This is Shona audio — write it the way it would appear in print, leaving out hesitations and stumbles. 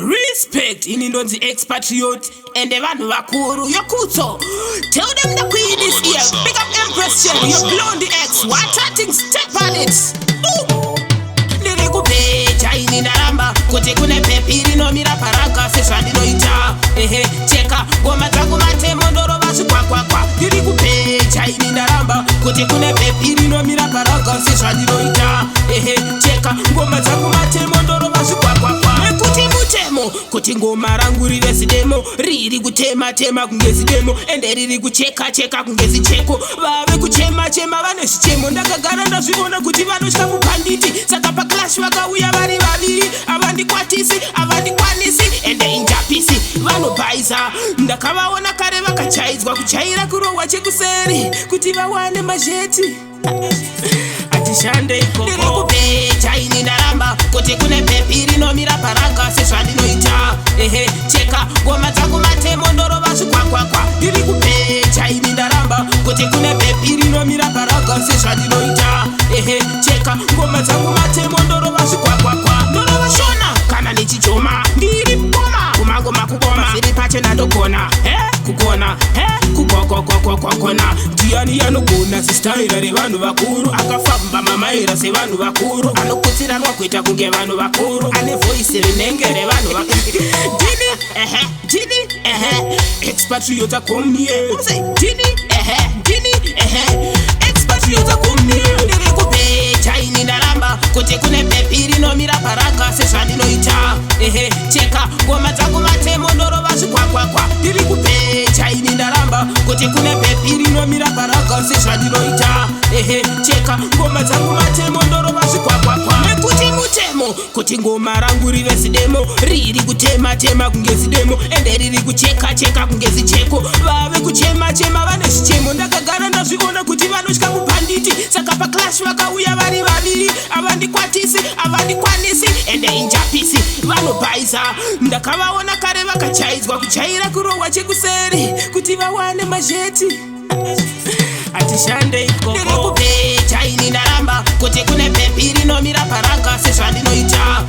Respect in Indonzi Xpatriot and the vanhu vakuru yo Kutso. Tell them the queen is here. Pick up Empress Chen, you blown the X. What chatting step on it. Nirikupecha ini Ndaramba kuti kune pepiri no mira paraka sezvandinoita. Cheka ngoma dzangu matemo ndorova zvikwakwa. Nirikupecha ini Ndaramba kuti kune pepiri no mira paraka sezvandinoita. Cheka ngoma dzangu matemo ndorova zvikwakwa. Kuti ngoma rangu rive zidemo, riri kutema tema kunge zidemo, ende riri kucheka cheka kunge zicheko. Vave kuchema chema vane zvichemo, ndakagara ndazviona kuti vanotya mupanditi. Saka paklash vakauya vari vaviri, avandikwatisi avandikwanisi ende injapisi vanobhaisa. Ndakavaona kare vakachaidzwa kuchaira kurohwa chekuseri kuti vawane mazheti. Atishande ikoko ndirikupecha ini Ndaramba kuti kune pepiri nomira paraka sezvandinoita. Cheka ngoma dzangu matemo ndorova zvikwakwa. Ndirikupecha ini Ndaramba kuti kune pepiri nomira paraka sezvandinoita. Cheka ngoma dzangu matemo ndorova zvikwakwa. Ndorova shona kana nichichoma ndiri kukoma kumangoma kukoma ziri pachena ndogona kugona kugona. Ndiani yanogona zistaira revanhu vakuru, akafamba mamaira sevanhu vakuru, anokutsiranwa kuita kunge vanhu vakuru, ane voice rinenge revanhu vakuru. Dini Xpatriot-Ndaramba Dini Xpatriot-Ndaramba ndirikupecha ini Ndaramba kuti kune pepiri nomira paraka sezvandinoita. Cheka ngoma dzangu matemo ndorova zvikwakwa. Ndirikupecha ini Ndaramba kuti kune pepiri nomira paraka sezvandinoita. Cheka ngoma dzangu matemo ndorova zvikwakwa. Nekuti mutemo kuti ngoma rangu rive zidemo, riri kutema tema kunge zidemo, ende riri kucheka cheka kunge zicheko. Vave kuchema chema vane zvichemo, ndakagara ndazviona kuti vanotya mupanditi. Saka paklash vakauya vari vaviri, avandikwatisi avandikwanisi ende injapisi vanobhaisa. Ndakavaona kare vakachaidzwa kuchaira kurohwa chekuseri kuti vawane mazheti. Atishande ikoko ndirikupecha ini Ndaramba kuti kune pepiri nomira paraka sezvandinoita.